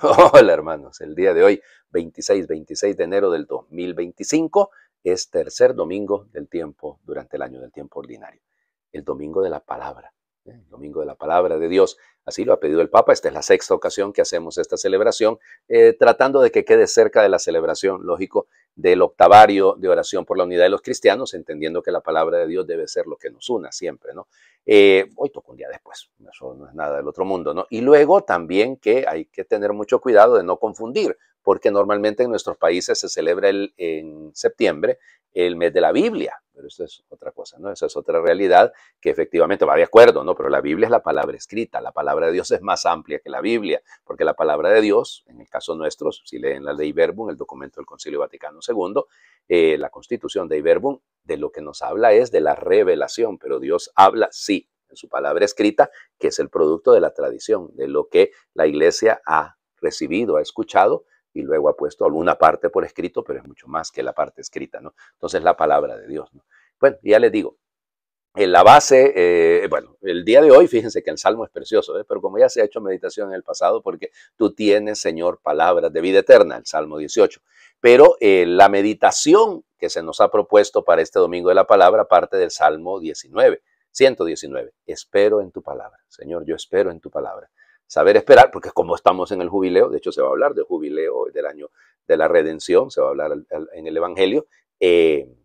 Hola hermanos, el día de hoy, 26 de enero del 2025, es tercer domingo del tiempo durante el año del tiempo ordinario. El domingo de la palabra, el domingo de la palabra de Dios. Así lo ha pedido el Papa. Esta es la sexta ocasión que hacemos esta celebración, tratando de que quede cerca de la celebración, lógico, del octavario de oración por la unidad de los cristianos, entendiendo que la palabra de Dios debe ser lo que nos una siempre, ¿no? Hoy toca un día después, eso no es nada del otro mundo, ¿no? Y luego también que hay que tener mucho cuidado de no confundir, porque normalmente en nuestros países se celebra en septiembre el mes de la Biblia, pero eso es otra cosa, ¿no? Esa es otra realidad que efectivamente va de acuerdo, ¿no? Pero la Biblia es la palabra escrita, la palabra de Dios es más amplia que la Biblia, porque la palabra de Dios, en el caso nuestro, si leen la Dei Verbum, el documento del Concilio Vaticano II, la Constitución Dei Verbum, de lo que nos habla es de la revelación, pero Dios habla, sí, en su palabra escrita, que es el producto de la tradición, de lo que la Iglesia ha recibido, ha escuchado, y luego ha puesto alguna parte por escrito, pero es mucho más que la parte escrita, ¿no? Entonces, la palabra de Dios, ¿no? Bueno, ya les digo, en la base, bueno, el día de hoy, fíjense que el Salmo es precioso, pero como ya se ha hecho meditación en el pasado, porque tú tienes, Señor, palabras de vida eterna, el Salmo 18. Pero la meditación que se nos ha propuesto para este domingo de la palabra parte del Salmo 119. Espero en tu palabra. Señor, yo espero en tu palabra. Saber esperar, porque como estamos en el jubileo, de hecho se va a hablar del jubileo del año de la redención, se va a hablar en el Evangelio,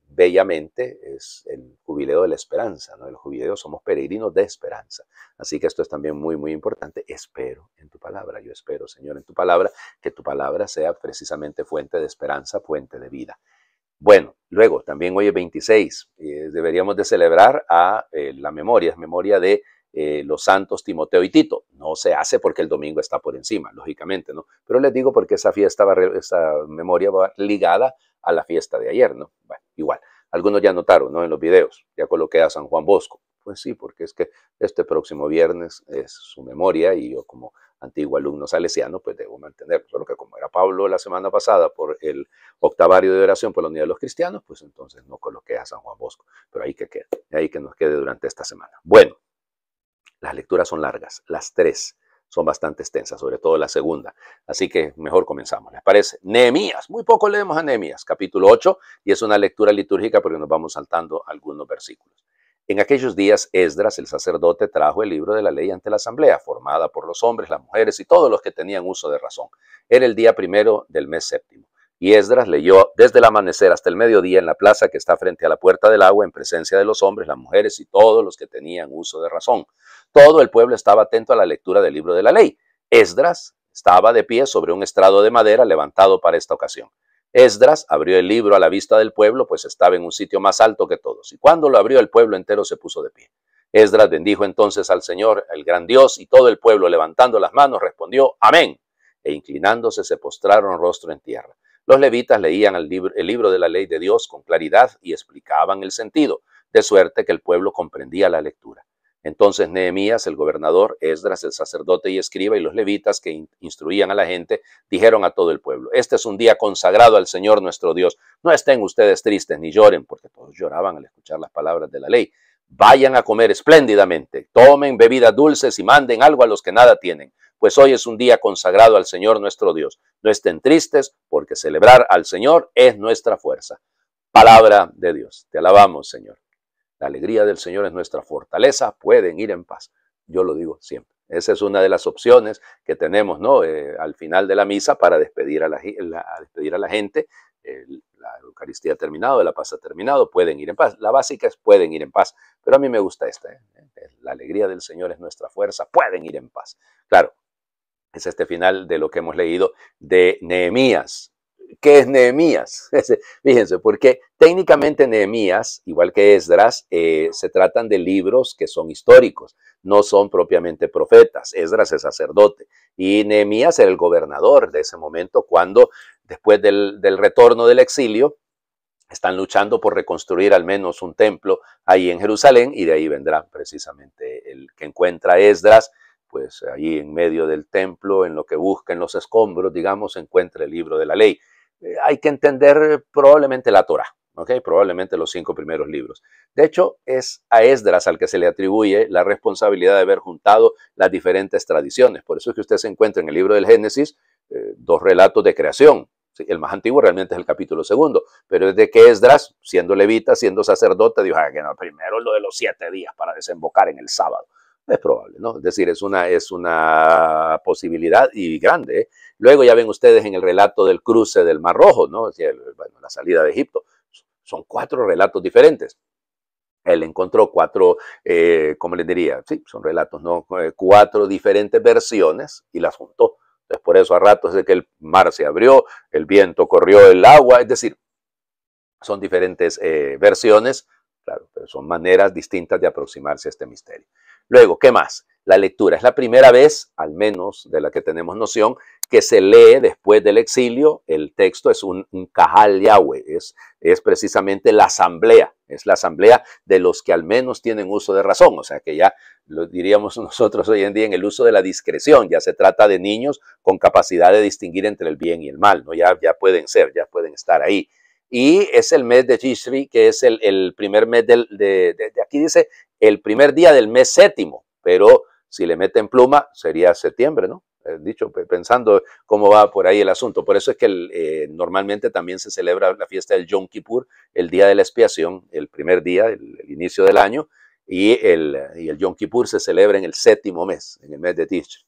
bellamente es el jubileo de la esperanza, ¿no? El jubileo somos peregrinos de esperanza. Así que esto es también muy, muy importante. Espero en tu palabra. Yo espero, Señor, en tu palabra, que tu palabra sea precisamente fuente de esperanza, fuente de vida. Bueno, luego también hoy es 26, deberíamos de celebrar a la memoria, es memoria de los santos Timoteo y Tito. No se hace porque el domingo está por encima, lógicamente, ¿no? Pero les digo porque esa memoria va ligada a la fiesta de ayer, ¿no? Bueno, igual. Algunos ya notaron, ¿no? En los videos, ya coloqué a San Juan Bosco. Pues sí, porque es que este próximo viernes es su memoria y yo como antiguo alumno salesiano, pues debo mantenerlo. Solo que como era Pablo la semana pasada por el octavario de oración por la unidad de los cristianos, pues entonces no coloqué a San Juan Bosco. Pero ahí que quede, ahí que nos quede durante esta semana. Bueno, las lecturas son largas, las tres son bastante extensas, sobre todo la segunda. Así que mejor comenzamos, ¿les parece? Nehemías, muy poco leemos a Nehemías, capítulo 8, y es una lectura litúrgica porque nos vamos saltando algunos versículos. En aquellos días, Esdras, el sacerdote, trajo el libro de la ley ante la asamblea, formada por los hombres, las mujeres y todos los que tenían uso de razón. Era el día primero del mes séptimo. Y Esdras leyó desde el amanecer hasta el mediodía en la plaza que está frente a la puerta del agua, en presencia de los hombres, las mujeres y todos los que tenían uso de razón. Todo el pueblo estaba atento a la lectura del libro de la ley. Esdras estaba de pie sobre un estrado de madera levantado para esta ocasión. Esdras abrió el libro a la vista del pueblo, pues estaba en un sitio más alto que todos. Y cuando lo abrió, el pueblo entero se puso de pie. Esdras bendijo entonces al Señor, el gran Dios, y todo el pueblo, levantando las manos, respondió amén. E inclinándose, se postraron rostro en tierra. Los levitas leían el libro de la ley de Dios con claridad y explicaban el sentido, de suerte que el pueblo comprendía la lectura. Entonces Nehemías, el gobernador, Esdras, el sacerdote y escriba, y los levitas que instruían a la gente, dijeron a todo el pueblo: este es un día consagrado al Señor nuestro Dios. No estén ustedes tristes ni lloren, porque todos lloraban al escuchar las palabras de la ley. Vayan a comer espléndidamente, tomen bebidas dulces y manden algo a los que nada tienen, pues hoy es un día consagrado al Señor nuestro Dios. No estén tristes, porque celebrar al Señor es nuestra fuerza. Palabra de Dios. Te alabamos, Señor. La alegría del Señor es nuestra fortaleza. Pueden ir en paz. Yo lo digo siempre. Esa es una de las opciones que tenemos, ¿no? Al final de la misa para despedir a la gente. La Eucaristía ha terminado, la paz ha terminado, pueden ir en paz. La básica es pueden ir en paz. Pero a mí me gusta esta. La alegría del Señor es nuestra fuerza. Pueden ir en paz. Claro, es este final de lo que hemos leído de Nehemías. ¿Qué es Nehemías? Fíjense, porque técnicamente Nehemías, igual que Esdras, se tratan de libros que son históricos, no son propiamente profetas. Esdras es sacerdote y Nehemías era el gobernador de ese momento cuando, después del retorno del exilio, están luchando por reconstruir al menos un templo ahí en Jerusalén, y de ahí vendrá precisamente el que encuentra Esdras, pues ahí en medio del templo, en lo que busca en los escombros, digamos, encuentra el libro de la ley. Hay que entender probablemente la Torá, ¿okay? Probablemente los 5 primeros libros. De hecho, es a Esdras al que se le atribuye la responsabilidad de haber juntado las diferentes tradiciones. Por eso es que usted se encuentra en el libro del Génesis dos relatos de creación. Sí, el más antiguo realmente es el capítulo segundo, pero desde que Esdras, siendo levita, siendo sacerdote, dijo que no, primero lo de los 7 días para desembocar en el sábado. Es probable, ¿no? Es decir, es una posibilidad y grande, ¿eh? Luego ya ven ustedes en el relato del cruce del Mar Rojo, ¿no? Es decir, bueno, la salida de Egipto. Son 4 relatos diferentes. Él encontró 4, ¿cómo les diría? Sí, son relatos, ¿no? 4 diferentes versiones y las juntó. Entonces, por eso a ratos es de que el mar se abrió, el viento corrió el agua, es decir, son diferentes versiones, claro, pero son maneras distintas de aproximarse a este misterio. Luego, ¿qué más? La lectura. Es la primera vez, al menos de la que tenemos noción, que se lee después del exilio. El texto es un Kahal Yahweh, es precisamente la asamblea, es la asamblea de los que al menos tienen uso de razón, o sea que ya lo diríamos nosotros hoy en día en el uso de la discreción, ya se trata de niños con capacidad de distinguir entre el bien y el mal, ¿no? Ya pueden ser, ya pueden estar ahí. Y es el mes de Tishri, que es el primer mes aquí dice el primer día del mes séptimo, pero si le meten pluma sería septiembre, ¿no? Dicho, pensando cómo va por ahí el asunto. Por eso es que normalmente también se celebra la fiesta del Yom Kippur, el día de la expiación, el primer día, el inicio del año, y el Yom Kippur se celebra en el séptimo mes, en el mes de Tishri.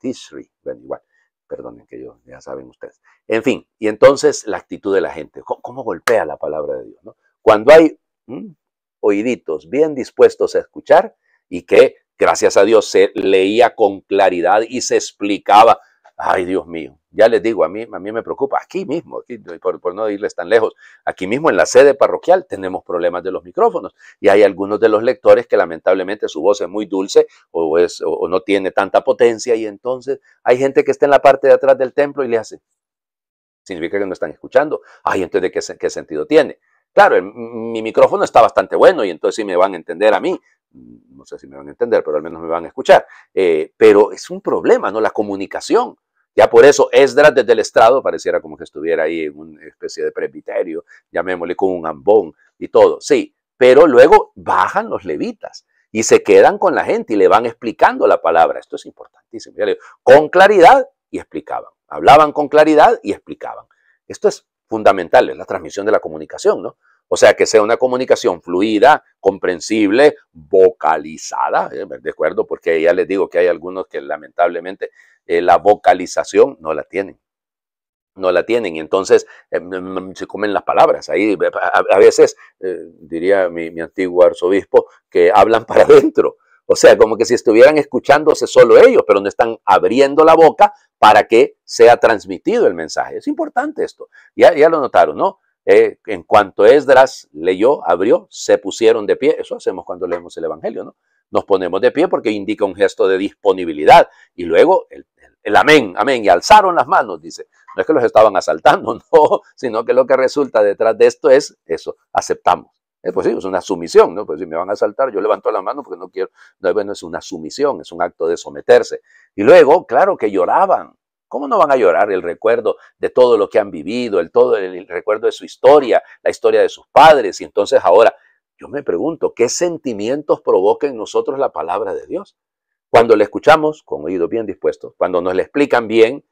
Tishri, bueno, igual, perdonen que ya saben ustedes. En fin, y entonces la actitud de la gente, ¿cómo golpea la palabra de Dios, ¿no? Cuando hay oíditos bien dispuestos a escuchar y que, gracias a Dios, se leía con claridad y se explicaba. Ay, Dios mío, ya les digo, a mí me preocupa, aquí mismo, aquí, por no irles tan lejos, aquí mismo en la sede parroquial tenemos problemas de los micrófonos y hay algunos de los lectores que lamentablemente su voz es muy dulce o no tiene tanta potencia y entonces hay gente que está en la parte de atrás del templo y le hace, significa que no están escuchando. Ay, entonces, ¿qué sentido tiene? Claro, mi micrófono está bastante bueno y entonces sí me van a entender a mí. No sé si me van a entender, pero al menos me van a escuchar. Pero es un problema, ¿no? La comunicación. Ya por eso Esdras desde el estrado pareciera como que estuviera ahí en una especie de presbiterio, llamémosle con un ambón y todo. Sí, pero luego bajan los levitas y se quedan con la gente y le van explicando la palabra. Esto es importantísimo. Ya le digo, con claridad y explicaban. Hablaban con claridad y explicaban. Esto es fundamental, es la transmisión de la comunicación, ¿no? O sea, que sea una comunicación fluida, comprensible, vocalizada, ¿de acuerdo? Porque ya les digo que hay algunos que lamentablemente la vocalización no la tienen. No la tienen y entonces se comen las palabras. Ahí a veces, diría mi antiguo arzobispo, que hablan para adentro. O sea, como que si estuvieran escuchándose solo ellos, pero no están abriendo la boca para que sea transmitido el mensaje. Es importante esto. Ya lo notaron, ¿no? En cuanto Esdras leyó, abrió, se pusieron de pie. Eso hacemos cuando leemos el Evangelio, ¿no? Nos ponemos de pie porque indica un gesto de disponibilidad. Y luego el amén, amén. Y alzaron las manos, dice. No es que los estaban asaltando, no, sino que lo que resulta detrás de esto es eso, aceptamos. Pues sí, es una sumisión, ¿no? Pues si me van a asaltar, yo levanto la mano porque no quiero. No, bueno, es una sumisión, es un acto de someterse. Y luego, claro que lloraban. ¿Cómo no van a llorar el recuerdo de todo lo que han vivido, el recuerdo de su historia, la historia de sus padres? Y entonces ahora, yo me pregunto, ¿qué sentimientos provoca en nosotros la palabra de Dios? Cuando le escuchamos con oídos bien dispuestos, cuando nos le explican bien,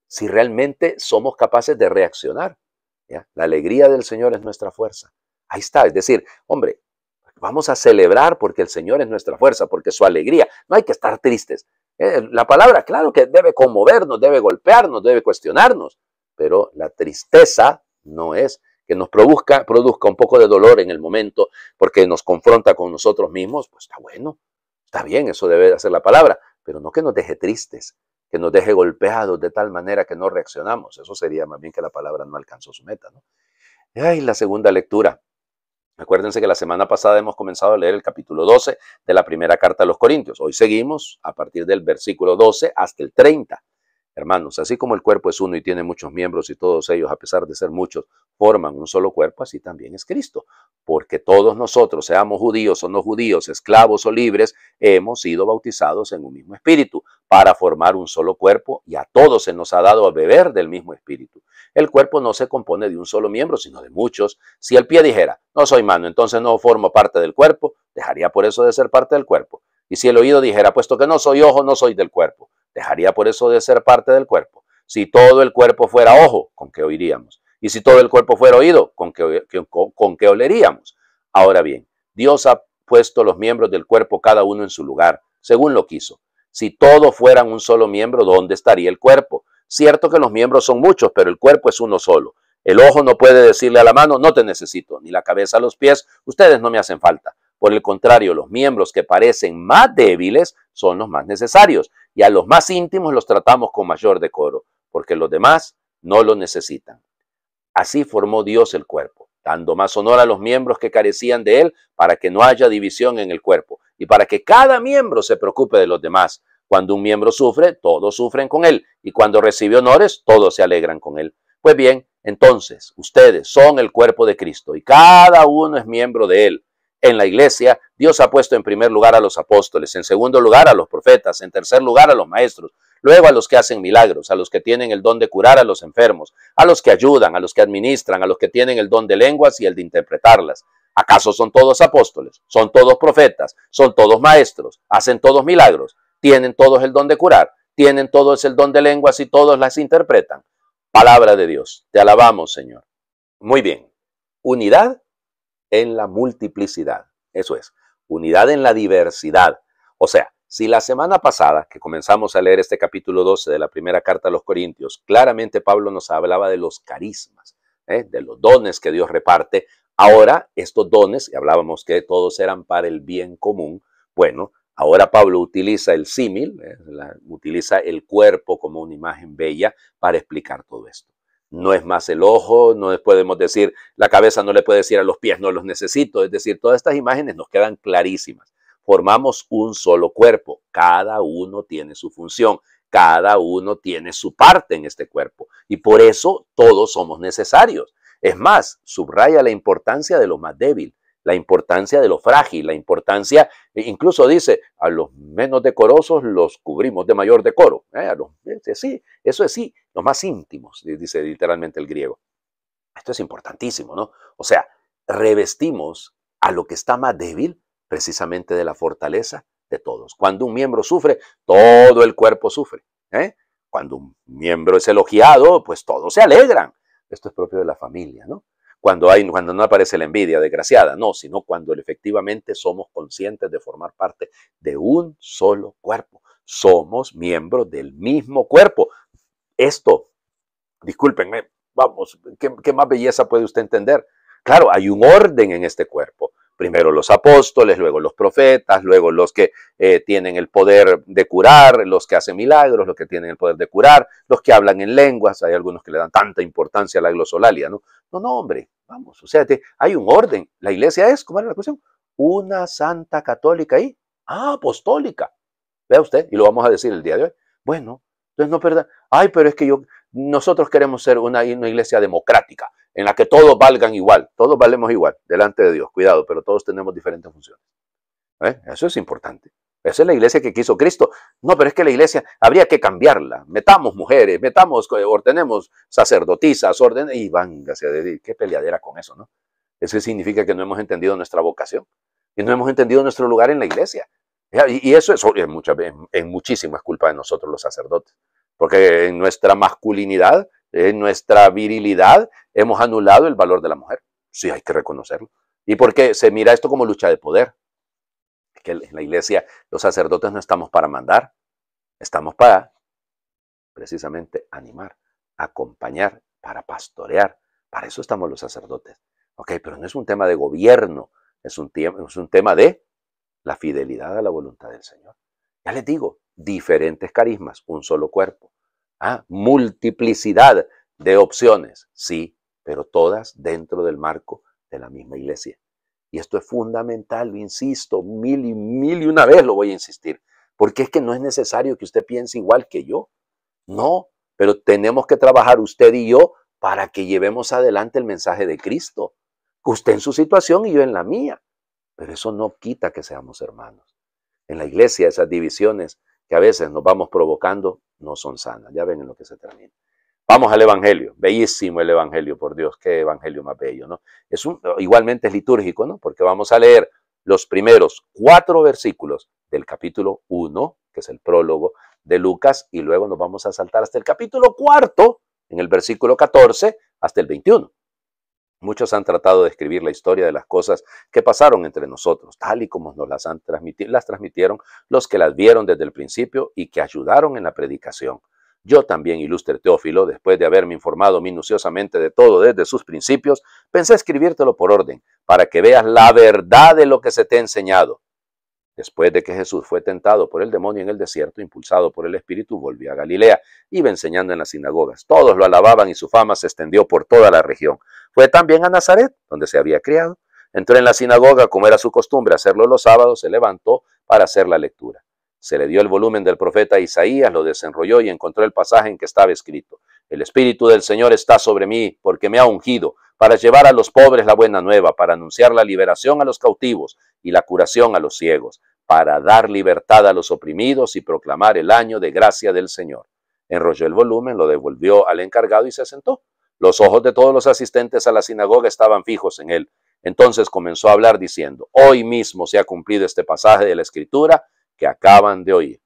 si realmente somos capaces de reaccionar. ¿Ya? La alegría del Señor es nuestra fuerza. Ahí está, es decir, hombre, vamos a celebrar porque el Señor es nuestra fuerza, porque su alegría, no hay que estar tristes. La palabra, claro que debe conmovernos, debe golpearnos, debe cuestionarnos, pero la tristeza no es que nos produzca un poco de dolor en el momento porque nos confronta con nosotros mismos, pues está bueno, está bien, eso debe de hacer la palabra, pero no que nos deje tristes, que nos deje golpeados de tal manera que no reaccionamos. Eso sería más bien que la palabra no alcanzó su meta, ¿no? Y la segunda lectura. Acuérdense que la semana pasada hemos comenzado a leer el capítulo 12 de la primera carta a los Corintios. Hoy seguimos a partir del versículo 12 hasta el 30. Hermanos, así como el cuerpo es uno y tiene muchos miembros y todos ellos, a pesar de ser muchos, forman un solo cuerpo, así también es Cristo. Porque todos nosotros, seamos judíos o no judíos, esclavos o libres, hemos sido bautizados en un mismo espíritu para formar un solo cuerpo y a todos se nos ha dado a beber del mismo espíritu. El cuerpo no se compone de un solo miembro, sino de muchos. Si el pie dijera, no soy mano, entonces no formo parte del cuerpo, dejaría por eso de ser parte del cuerpo. Y si el oído dijera, puesto que no soy ojo, no soy del cuerpo, dejaría por eso de ser parte del cuerpo. Si todo el cuerpo fuera ojo, ¿con qué oiríamos? Y si todo el cuerpo fuera oído, ¿con qué oleríamos? Ahora bien, Dios ha puesto los miembros del cuerpo cada uno en su lugar, según lo quiso. Si todos fueran un solo miembro, ¿dónde estaría el cuerpo? Cierto que los miembros son muchos, pero el cuerpo es uno solo. El ojo no puede decirle a la mano, no te necesito, ni la cabeza a los pies, ustedes no me hacen falta. Por el contrario, los miembros que parecen más débiles son los más necesarios, y a los más íntimos los tratamos con mayor decoro, porque los demás no lo necesitan. Así formó Dios el cuerpo, dando más honor a los miembros que carecían de él para que no haya división en el cuerpo y para que cada miembro se preocupe de los demás. Cuando un miembro sufre, todos sufren con él, y cuando recibe honores, todos se alegran con él. Pues bien, entonces, ustedes son el cuerpo de Cristo y cada uno es miembro de él. En la iglesia, Dios ha puesto en primer lugar a los apóstoles, en segundo lugar a los profetas, en tercer lugar a los maestros, luego a los que hacen milagros, a los que tienen el don de curar a los enfermos, a los que ayudan, a los que administran, a los que tienen el don de lenguas y el de interpretarlas. ¿Acaso son todos apóstoles? ¿Son todos profetas? ¿Son todos maestros? ¿Hacen todos milagros? ¿Tienen todos el don de curar? ¿Tienen todos el don de lenguas y todos las interpretan? Palabra de Dios. Te alabamos, Señor. Muy bien. Unidad en la multiplicidad. Eso es, unidad en la diversidad. O sea, si la semana pasada que comenzamos a leer este capítulo 12 de la primera carta a los Corintios, claramente Pablo nos hablaba de los carismas, de los dones que Dios reparte. Ahora estos dones, y hablábamos que todos eran para el bien común, bueno, ahora Pablo utiliza el símil, utiliza el cuerpo como una imagen bella para explicar todo esto. No es más el ojo, no podemos decir, la cabeza no le puede decir a los pies, no los necesito. Es decir, todas estas imágenes nos quedan clarísimas. Formamos un solo cuerpo, cada uno tiene su función, cada uno tiene su parte en este cuerpo y por eso todos somos necesarios. Es más, subraya la importancia de lo más débil, la importancia de lo frágil, la importancia, incluso dice, a los menos decorosos los cubrimos de mayor decoro. Sí, eso es sí, los más íntimos, dice literalmente el griego. Esto es importantísimo, ¿no? O sea, revestimos a lo que está más débil precisamente de la fortaleza de todos. Cuando un miembro sufre, todo el cuerpo sufre. Cuando un miembro es elogiado, pues todos se alegran. Esto es propio de la familia, ¿no? Cuando no aparece la envidia desgraciada, no, sino cuando efectivamente somos conscientes de formar parte de un solo cuerpo. Somos miembros del mismo cuerpo. Esto, discúlpenme, vamos, ¿qué más belleza puede usted entender? Claro, hay un orden en este cuerpo. Primero los apóstoles, luego los profetas, luego los que tienen el poder de curar, los que hacen milagros, los que tienen el poder de curar, los que hablan en lenguas. Hay algunos que le dan tanta importancia a la glosolalia, ¿no? No, hombre, vamos, o sea, hay un orden. La iglesia es, ¿cómo era la cuestión? Una santa católica y apostólica. Vea usted, y lo vamos a decir el día de hoy. Bueno, entonces no perda. Ay, pero es que nosotros queremos ser una iglesia democrática, en la que todos valgan igual, todos valemos igual delante de Dios, cuidado, pero todos tenemos diferentes funciones. Eso es importante. Esa es la iglesia que quiso Cristo. No, pero es que la iglesia habría que cambiarla. Metamos mujeres, ordenemos sacerdotisas, y vángase a decir, qué peleadera con eso, ¿no? Eso significa que no hemos entendido nuestra vocación y no hemos entendido nuestro lugar en la iglesia. Y eso es en muchísimo es culpa de nosotros los sacerdotes, porque en nuestra masculinidad, en nuestra virilidad, hemos anulado el valor de la mujer. Sí, hay que reconocerlo. Y porque se mira esto como lucha de poder. Que en la iglesia los sacerdotes no estamos para mandar, estamos para precisamente animar, acompañar, para pastorear. Para eso estamos los sacerdotes. Ok, pero no es un tema de gobierno, es un tema de la fidelidad a la voluntad del Señor. Ya les digo, diferentes carismas, un solo cuerpo. Multiplicidad de opciones, sí, pero todas dentro del marco de la misma iglesia. Y esto es fundamental, lo insisto, mil y una vez lo voy a insistir, porque es que no es necesario que usted piense igual que yo. No, pero tenemos que trabajar usted y yo para que llevemos adelante el mensaje de Cristo. Usted en su situación y yo en la mía. Pero eso no quita que seamos hermanos. En la iglesia esas divisiones que a veces nos vamos provocando no son sanas. Ya ven en lo que se termina. Vamos al Evangelio. Bellísimo el Evangelio, por Dios. Qué Evangelio más bello, ¿no? Igualmente es litúrgico, ¿no? Porque vamos a leer los primeros 4 versículos del capítulo 1, que es el prólogo de Lucas y luego nos vamos a saltar hasta el capítulo 4, en el versículo 14 hasta el 21. Muchos han tratado de escribir la historia de las cosas que pasaron entre nosotros, tal y como nos las transmitieron los que las vieron desde el principio y que ayudaron en la predicación. Yo también, ilustre Teófilo, después de haberme informado minuciosamente de todo desde sus principios, pensé escribírtelo por orden, para que veas la verdad de lo que se te ha enseñado. Después de que Jesús fue tentado por el demonio en el desierto, impulsado por el Espíritu, volvió a Galilea, iba enseñando en las sinagogas. Todos lo alababan y su fama se extendió por toda la región. Fue también a Nazaret, donde se había criado. Entró en la sinagoga, como era su costumbre hacerlo los sábados, se levantó para hacer la lectura. Se le dio el volumen del profeta Isaías, lo desenrolló y encontró el pasaje en que estaba escrito: El Espíritu del Señor está sobre mí, porque me ha ungido para llevar a los pobres la buena nueva, para anunciar la liberación a los cautivos y la curación a los ciegos, para dar libertad a los oprimidos y proclamar el año de gracia del Señor. Enrolló el volumen, lo devolvió al encargado y se sentó. Los ojos de todos los asistentes a la sinagoga estaban fijos en él. Entonces comenzó a hablar diciendo: Hoy mismo se ha cumplido este pasaje de la Escritura que acaban de oír.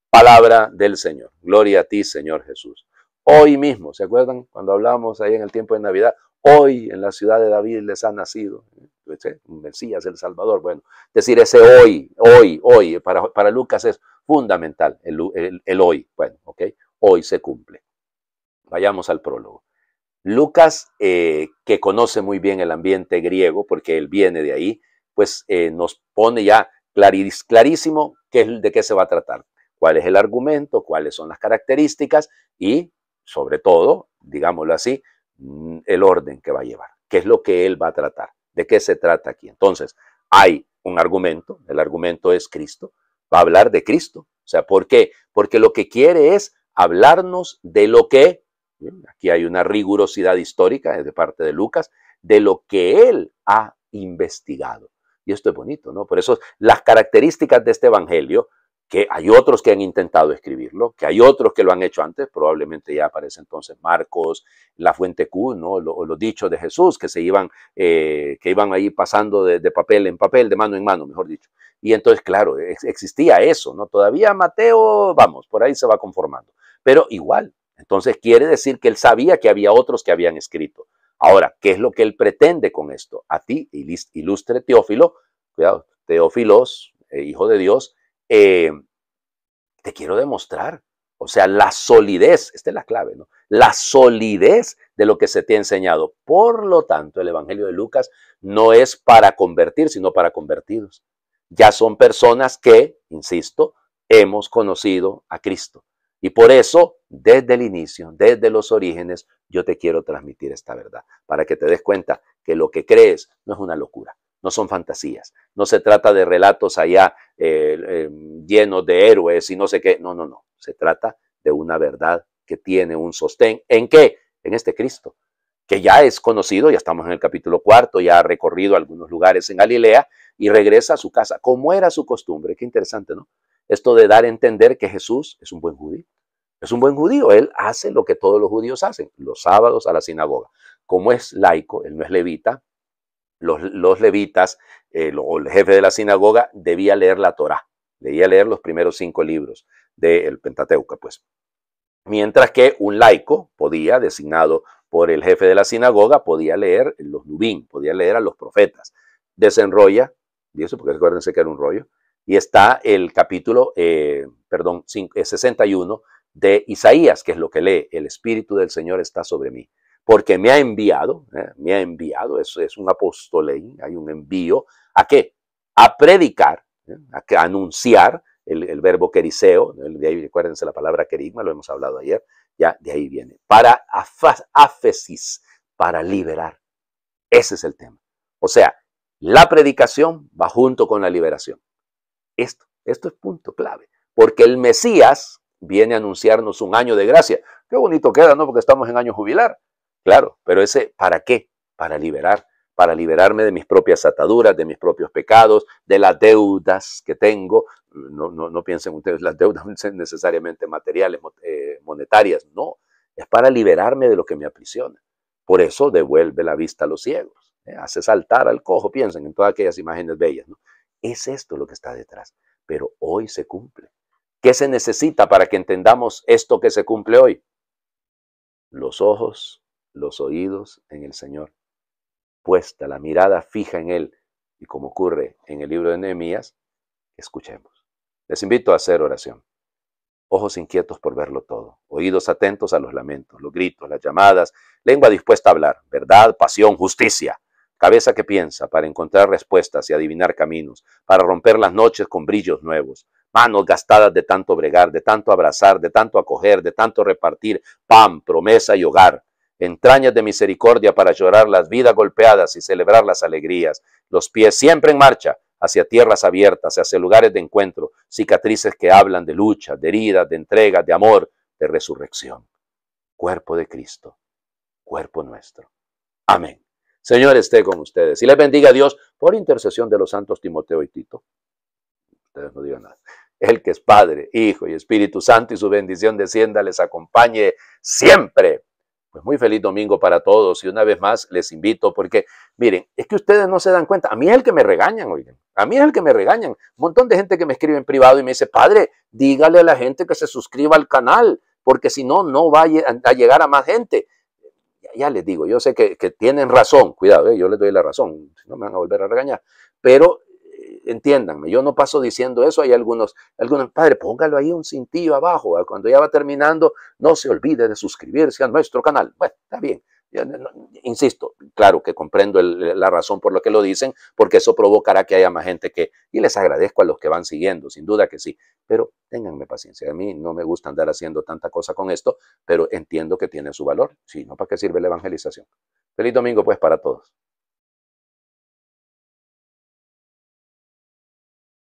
Palabra del Señor. Gloria a ti, Señor Jesús. Hoy mismo, ¿se acuerdan cuando hablábamos ahí en el tiempo de Navidad? Hoy en la ciudad de David les ha nacido un Mesías, el Salvador. Bueno, decir ese hoy, para Lucas es fundamental, el hoy. Bueno, ok, hoy se cumple. Vayamos al prólogo. Lucas, que conoce muy bien el ambiente griego, porque él viene de ahí, pues nos pone ya clarísimo de qué se va a tratar, cuál es el argumento, cuáles son las características y, sobre todo, digámoslo así, el orden que va a llevar, qué es lo que él va a tratar, de qué se trata aquí. Entonces, hay un argumento, el argumento es Cristo, va a hablar de Cristo. O sea, ¿por qué? Porque lo que quiere es hablarnos de lo que, aquí hay una rigurosidad histórica de parte de Lucas, de lo que él ha investigado. Y esto es bonito, ¿no? Por eso las características de este evangelio, que hay otros que han intentado escribirlo, que hay otros que lo han hecho antes, probablemente ya aparece entonces Marcos, la fuente Q, ¿no? Los dichos de Jesús que iban ahí pasando de papel en papel, de mano en mano, mejor dicho. Y entonces, claro, existía eso, ¿no? Todavía Mateo, vamos, por ahí se va conformando. Pero igual, entonces quiere decir que él sabía que había otros que habían escrito. Ahora, ¿qué es lo que él pretende con esto? A ti, ilustre Teófilo, cuidado, Teófilos, hijo de Dios, te quiero demostrar, o sea, la solidez, esta es la clave, ¿no? La solidez de lo que se te ha enseñado. Por lo tanto, el Evangelio de Lucas no es para convertir, sino para convertidos. Ya son personas que, insisto, hemos conocido a Cristo. Y por eso, desde el inicio, desde los orígenes, yo te quiero transmitir esta verdad, para que te des cuenta que lo que crees no es una locura. No son fantasías, no se trata de relatos allá llenos de héroes y no sé qué, no, se trata de una verdad que tiene un sostén. ¿En qué? En este Cristo, que ya es conocido, ya estamos en el capítulo 4, ya ha recorrido algunos lugares en Galilea y regresa a su casa, como era su costumbre. Qué interesante, ¿no? Esto de dar a entender que Jesús es un buen judío. Es un buen judío, él hace lo que todos los judíos hacen, los sábados a la sinagoga. Como es laico, él no es levita, los levitas, o el jefe de la sinagoga, debía leer la Torá, debía leer los primeros 5 libros del Pentateuco, pues. Mientras que un laico podía, designado por el jefe de la sinagoga, podía leer los Nubín, podía leer a los profetas. Desenrolla, y eso porque recuérdense que era un rollo, y está el capítulo, 61 de Isaías, que es lo que lee: El Espíritu del Señor está sobre mí, porque me ha enviado, eso es un apostolei, hay un envío, ¿a qué? A predicar, a anunciar, el verbo keriseo, de ahí recuérdense la palabra kerigma, lo hemos hablado ayer, ya de ahí viene, para afesis, para liberar. Ese es el tema. O sea, la predicación va junto con la liberación. Esto es punto clave, porque el Mesías viene a anunciarnos un año de gracia. Qué bonito queda, ¿no? Porque estamos en año jubilar. Claro, pero ese, ¿para qué? Para liberarme de mis propias ataduras, de mis propios pecados, de las deudas que tengo. No piensen ustedes las deudas necesariamente materiales, monetarias, no. Es para liberarme de lo que me aprisiona. Por eso devuelve la vista a los ciegos, hace saltar al cojo, piensen en todas aquellas imágenes bellas, ¿no? Es esto lo que está detrás, pero hoy se cumple. ¿Qué se necesita para que entendamos esto que se cumple hoy? Los ojos, los oídos en el Señor, puesta la mirada fija en Él, y como ocurre en el libro de Nehemías, escuchemos. Les invito a hacer oración. Ojos inquietos por verlo todo, oídos atentos a los lamentos, los gritos, las llamadas, lengua dispuesta a hablar, verdad, pasión, justicia, cabeza que piensa para encontrar respuestas y adivinar caminos, para romper las noches con brillos nuevos, manos gastadas de tanto bregar, de tanto abrazar, de tanto acoger, de tanto repartir pan, promesa y hogar, entrañas de misericordia para llorar las vidas golpeadas y celebrar las alegrías, los pies siempre en marcha, hacia tierras abiertas, hacia lugares de encuentro, cicatrices que hablan de lucha, de heridas, de entrega, de amor, de resurrección. Cuerpo de Cristo, cuerpo nuestro. Amén. Señor esté con ustedes y les bendiga a Dios por intercesión de los santos Timoteo y Tito. Ustedes no digan nada. El que es Padre, Hijo y Espíritu Santo, y su bendición descienda, les acompañe siempre. Pues muy feliz domingo para todos, y una vez más les invito porque, miren, es que ustedes no se dan cuenta, a mí es el que me regañan, oigan, a mí es el que me regañan, un montón de gente que me escribe en privado y me dice, padre, dígale a la gente que se suscriba al canal, porque si no, no va a llegar a más gente. Ya les digo, yo sé que tienen razón, cuidado, yo les doy la razón, si no me van a volver a regañar, pero entiéndanme, yo no paso diciendo eso, hay algunos, padre, póngalo ahí un cintillo abajo, cuando ya va terminando, no se olvide de suscribirse a nuestro canal. Bueno, está bien, insisto, claro que comprendo la razón por la que lo dicen, porque eso provocará que haya más gente y les agradezco a los que van siguiendo, sin duda que sí, pero ténganme paciencia, a mí no me gusta andar haciendo tanta cosa con esto, pero entiendo que tiene su valor, si no, ¿para qué sirve la evangelización? Feliz domingo pues para todos.